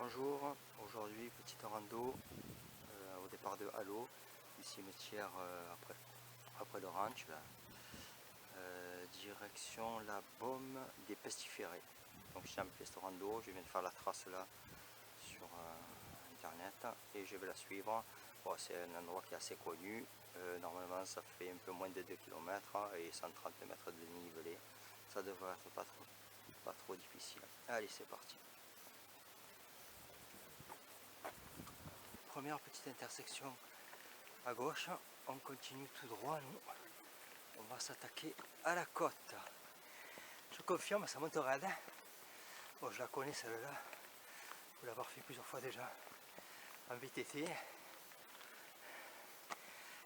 Bonjour, aujourd'hui petite rando au départ de Halo, du cimetière après le ranch, là. Direction la baume des pestiférés. Donc j'ai fait cette rando, je viens de faire la trace là sur internet et je vais la suivre. Bon, c'est un endroit qui est assez connu, normalement ça fait un peu moins de 2 km et 130 mètres de dénivelé, ça devrait être pas trop difficile. Allez, c'est parti. Première petite intersection à gauche, on continue tout droit, nous on va s'attaquer à la côte. Je confirme, ça monte raide. Bon, je la connais celle-là, pour l'avoir fait plusieurs fois déjà en VTT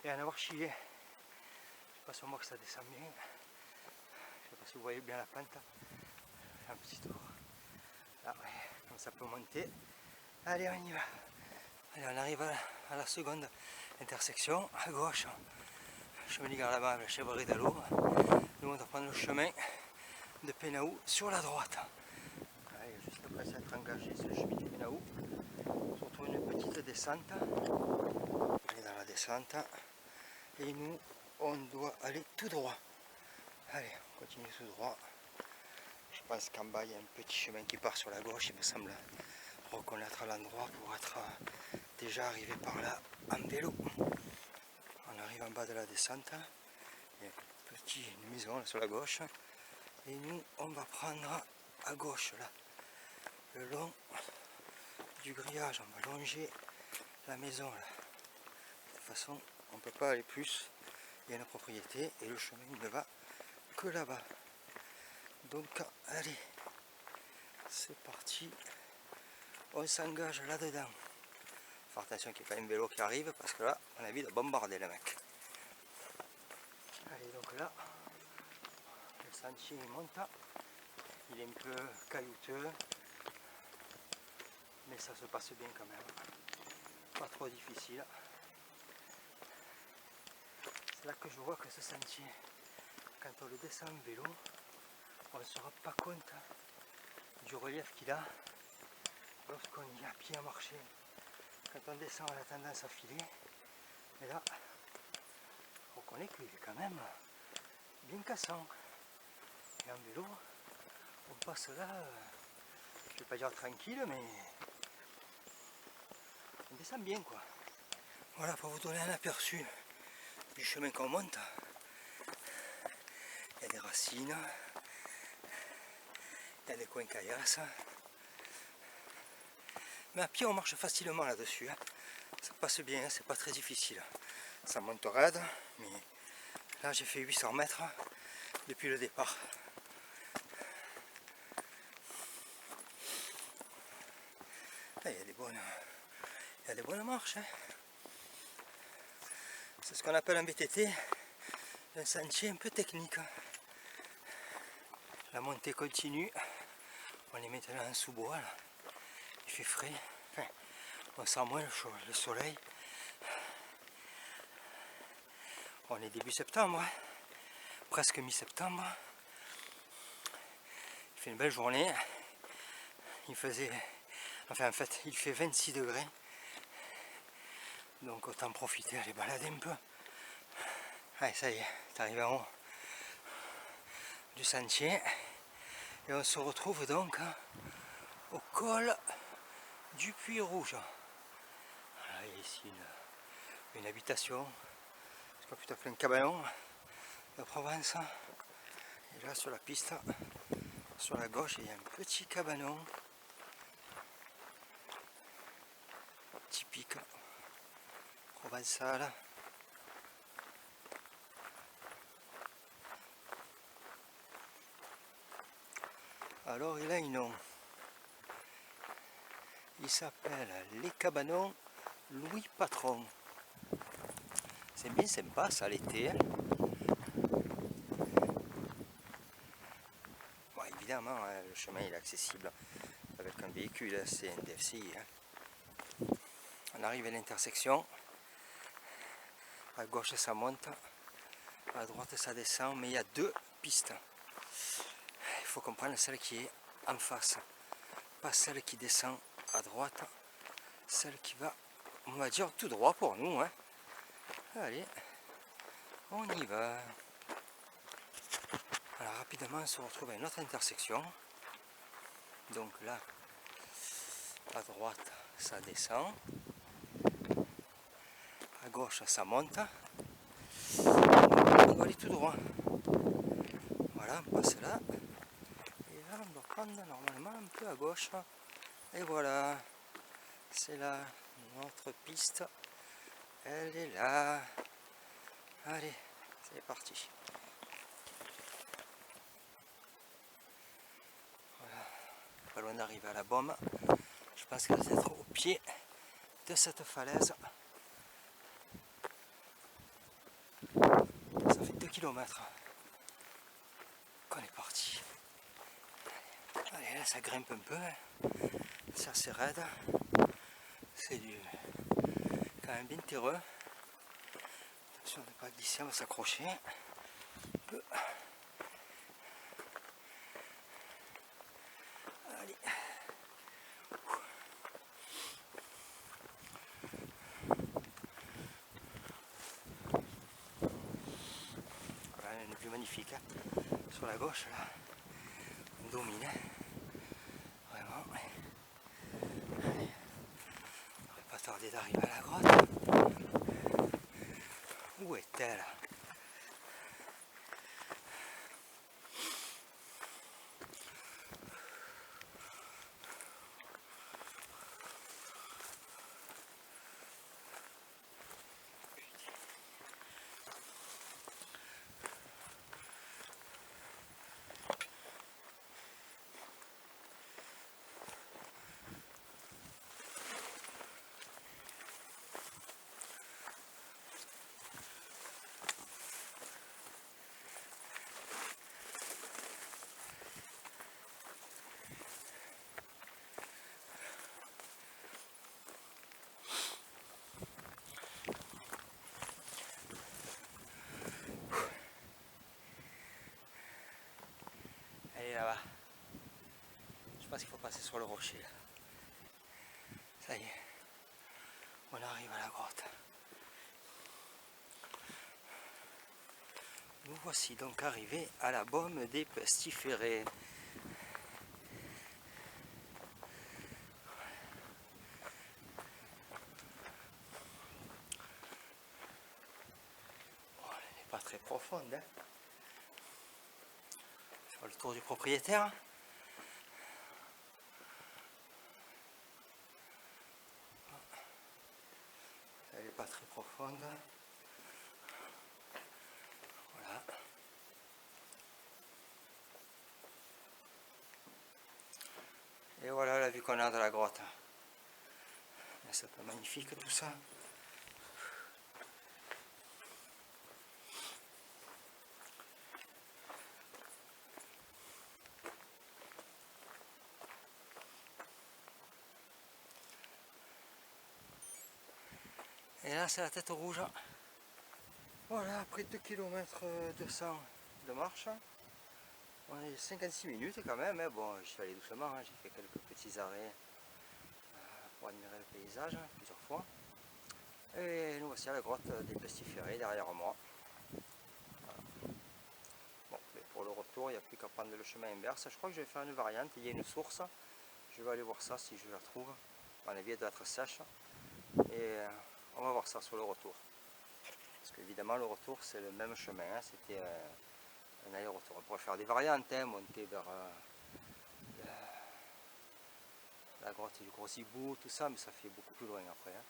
et en avoir chié. Je sais pas sur moi que ça descend bien, je sais pas si vous voyez bien la pente. Je fais un petit tour là, ouais, comme ça peut monter. Allez, on y va. Allez, on arrive à la seconde intersection à gauche. Chemin de là-bas, la chèvrerie d'Halo. Nous on va prendre le chemin de Penaou sur la droite. Allez, juste après s'être engagé sur le chemin de Penaou, on se retrouve une petite descente. On est dans la descente et nous on doit aller tout droit. Allez, on continue tout droit. Je pense qu'en bas il y a un petit chemin qui part sur la gauche, il me semble reconnaître l'endroit pour être déjà arrivé par là en vélo. On arrive en bas de la descente, il y a une petite maison là sur la gauche et nous on va prendre à gauche là, le long du grillage, on va longer la maison là. De toute façon on ne peut pas aller plus, il y a une propriété et le chemin ne va que là-bas. Donc allez, c'est parti, on s'engage là-dedans. Faire attention qu'il n'y ait pas un vélo qui arrive parce que là on a envie de bombarder le mec. Allez, donc là le sentier monte, il est un peu caillouteux mais ça se passe bien quand même, pas trop difficile. C'est là que je vois que ce sentier, quand on le descend en vélo, on ne se rend pas compte du relief qu'il a lorsqu'on y est à pied à marcher. Quand on descend, on a tendance à filer, et là on reconnaît qu'il est quand même bien cassant. Et en vélo on passe là, je vais pas dire tranquille, mais on descend bien quoi. Voilà, pour vous donner un aperçu du chemin qu'on monte, il y a des racines, il y a des coins caillasses, mais à pied on marche facilement là-dessus, hein. Ça passe bien, c'est pas très difficile, ça monte raide, mais là j'ai fait 800 mètres depuis le départ. Là, il y a des bonnes marches, hein. C'est ce qu'on appelle en VTT un sentier un peu technique. La montée continue, on est maintenant en sous-bois, il fait frais, enfin, on sent moins le soleil. On est début septembre, hein, presque mi-septembre. Il fait une belle journée, il faisait, enfin en fait il fait 26 degrés, donc autant profiter, aller balader un peu. Allez, ça y est, c'est arrivé en haut du sentier et on se retrouve donc au col du Puy Rouge. Voilà, il y a ici une habitation, c'est pas plutôt un cabanon de Provence. Et là sur la piste, sur la gauche, il y a un petit cabanon typique provençal. Alors il a un nom, il s'appelle les cabanons Louis Patron. C'est bien sympa ça l'été, hein. Bon, évidemment hein, le chemin il est accessible avec un véhicule, c'est un DFCI, hein. On arrive à l'intersection, à gauche ça monte, à droite ça descend, mais il y a deux pistes. Il faut comprendre celle qui est en face, pas celle qui descend à droite, celle qui va, on va dire, tout droit pour nous, hein. Allez, on y va. Alors rapidement on se retrouve à une autre intersection. Donc là, à droite ça descend, à gauche ça monte. On doit aller tout droit. Voilà, on passe là. Et là on doit prendre normalement un peu à gauche. Et voilà, c'est là notre piste. Elle est là. Allez, c'est parti. Voilà, pas loin d'arriver à la Baume. Je pense qu'elle doit être au pied de cette falaise. Ça fait 2 km qu'on est parti. Allez, là ça grimpe un peu, hein. C'est assez raide. C'est quand même bien terreux. Attention de ne pas glisser, on va s'accrocher un peu. Allez. Voilà, une vue magnifique, hein. Sur la gauche là, on domine, hein. Vraiment. Allez. On va pas tarder d'arriver à la grotte. Où est-elle? Elle est là-bas. Je pense qu'il faut passer sur le rocher. Là. Ça y est, on arrive à la grotte. Nous voici donc arrivés à la Baume des Pestiférés. Bon, elle n'est pas très profonde, hein. Faire le tour du propriétaire. Elle n'est pas très profonde. Voilà. Et voilà la vue qu'on a de la grotte. C'est pas magnifique tout ça. Et là c'est la Tête Rouge. Voilà, après 2 km 200 de marche. On est 56 minutes quand même, hein. Bon, je suis allé doucement, hein. J'ai fait quelques petits arrêts pour admirer le paysage, hein, plusieurs fois. Et nous voici à la grotte des Pestiférés derrière moi. Voilà. Bon, mais pour le retour, il n'y a plus qu'à prendre le chemin inverse. Je crois que je vais faire une variante, il y a une source. Je vais aller voir ça si je la trouve. À mon avis, elle doit être sèche. Et on va voir ça sur le retour. Parce qu'évidemment, le retour, c'est le même chemin, hein. C'était un aller-retour. On pourrait faire des variantes, hein, monter vers la grotte du Gros Hibou, tout ça, mais ça fait beaucoup plus loin après, hein.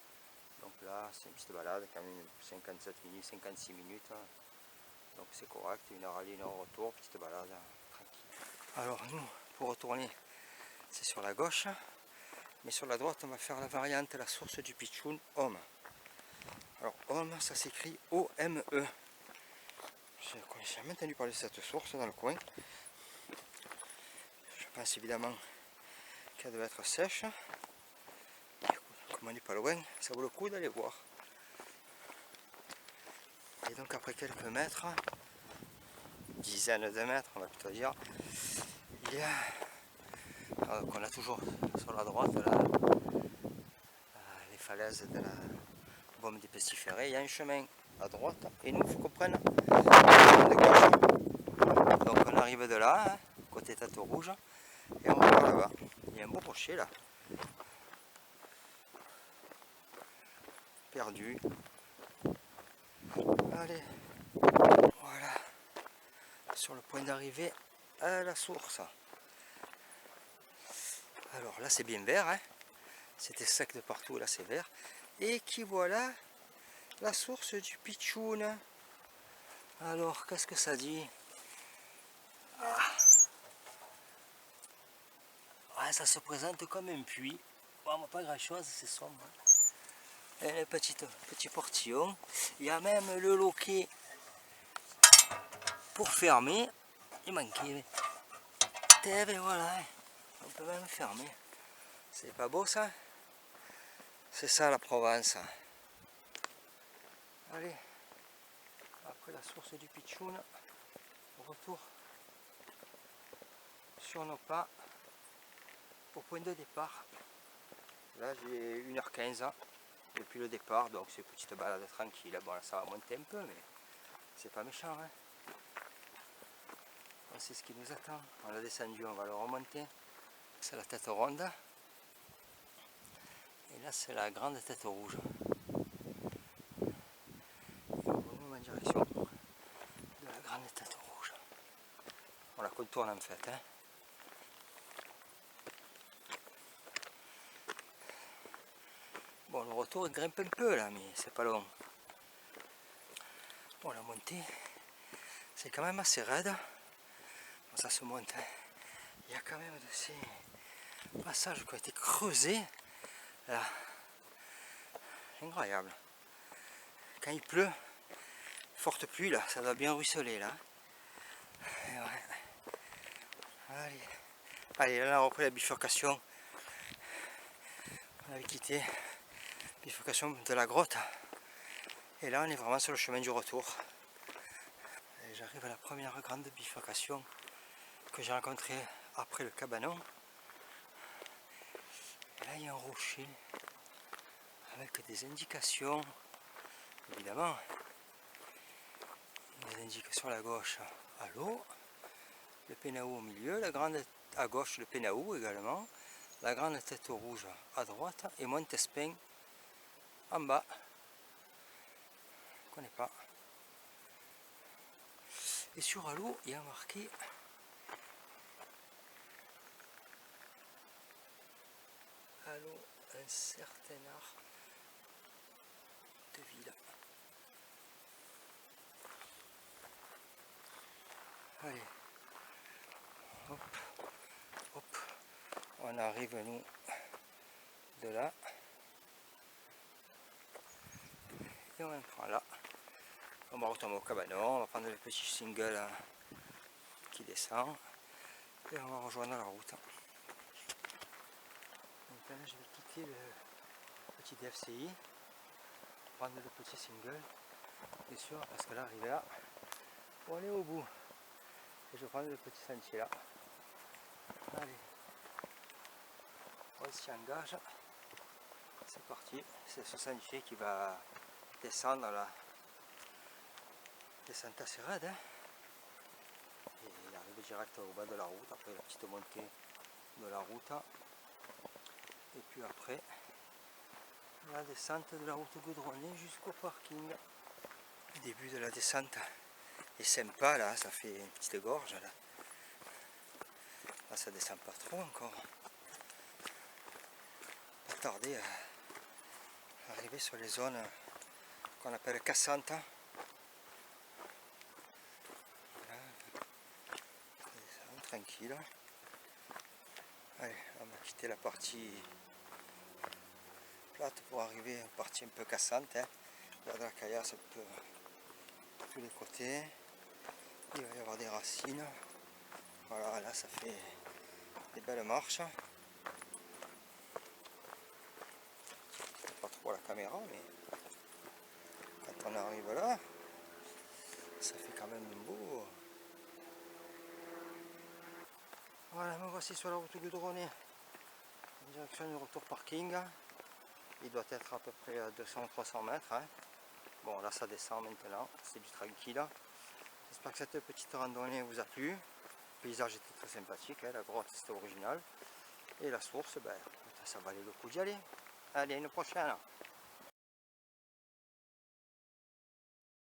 Donc là, c'est une petite balade, quand même 57 minutes, 56 minutes. Hein. Donc c'est correct, 1 heure aller, 1 heure retour, petite balade, hein, tranquille. Alors nous, pour retourner, c'est sur la gauche. Mais sur la droite, on va faire la variante, la source du Pichoun, Homme. Alors Homme, ça s'écrit O-M-E. Je n'ai jamais entendu parler de cette source dans le coin. Je pense évidemment qu'elle doit être sèche. Comme on n'est pas loin, ça vaut le coup d'aller voir. Et donc après quelques mètres, dizaines de mètres on va plutôt dire, il y a qu'on a toujours sur la droite là, les falaises de la Baume des Pestiférés. Il y a un chemin à droite et nous il faut qu'on prenne de gauche. Donc on arrive de là, hein, côté Tête Rouge, et on va là-bas. Il y a un beau rocher là, perdu. Allez, voilà, sur le point d'arriver à la source. Alors là c'est bien vert, hein. C'était sec de partout, là c'est vert. Et qui voilà la source du Pichoun. Alors qu'est-ce que ça dit? Ouais, ça se présente comme un puits. Bon, pas grand chose, c'est sombre. Et le petit portillon. Il y a même le loquet pour fermer. Il manquait. Et ben voilà, on peut même fermer. C'est pas beau ça? C'est ça la Provence. Allez, après la source du Pichoun, retour sur nos pas au point de départ. Là j'ai 1h15 depuis le départ, donc c'est une petite balade tranquille. Bon là ça va monter un peu, mais c'est pas méchant, hein. On sait ce qui nous attend. On l'a descendu, on va le remonter. C'est la Tête Ronde. Et là c'est la grande Tête Rouge. Et on va en direction de la grande Tête Rouge. On la contourne en fait, hein. Bon, le retour il grimpe un peu là, mais c'est pas long. Bon, la montée, c'est quand même assez raide. Bon, ça se monte, hein. Il y a quand même de ces passages qui ont été creusés. Là, incroyable. Quand il pleut, forte pluie là, ça doit bien ruisseler là. Et ouais. Allez, là on a repris la bifurcation. On avait quitté la bifurcation de la grotte. Et là on est vraiment sur le chemin du retour. J'arrive à la première grande bifurcation que j'ai rencontrée après le cabanon. Et là il y a un rocher avec des indications, évidemment. Il nous indique sur la gauche à l'eau, le Pénaou au milieu, la grande à gauche le Pénaou également, la grande Tête Rouge à droite et Montespin en bas. Je ne connais pas. Et sur l'eau, il y a marqué à l'eau un certain art de ville. Allez, hop, hop, on arrive nous de là et on prend là. On va retomber au cabanon, on va prendre le petit single qui descend et on va rejoindre la route. Donc là je vais quitter le petit DFCI, prendre le petit single, bien sûr, parce que là arrivé là, on est au bout. Et je vais prendre le petit sentier là. Allez, on s'y engage. C'est parti, c'est ce sentier qui va descendre là. Descente assez raide, hein. Et il arrive direct au bas de la route, après la petite montée de la route. Et puis après, la descente de la route goudronnée jusqu'au parking. Le début de la descente est sympa là, ça fait une petite gorge là. Là ça descend pas trop encore. Pas tarder à arriver sur les zones qu'on appelle cassantes. Tranquille. Allez, on va quitter la partie plate pour arriver à une partie un peu cassante, hein. Il y a de la caillasse un peu de tous les côtés. Il va y avoir des racines. Voilà, là ça fait des belles marches. Pas trop la caméra, mais quand on arrive là, ça fait quand même beau. Voilà, me voici sur la route goudronnée en direction du retour parking. Il doit être à peu près à 200-300 mètres. Hein. Bon, là ça descend maintenant, c'est du tranquille. J'espère que cette petite randonnée vous a plu. Le paysage était très sympathique, hein. La grotte c'était original. Et la source, ben, ça valait le coup d'y aller. Allez, une prochaine.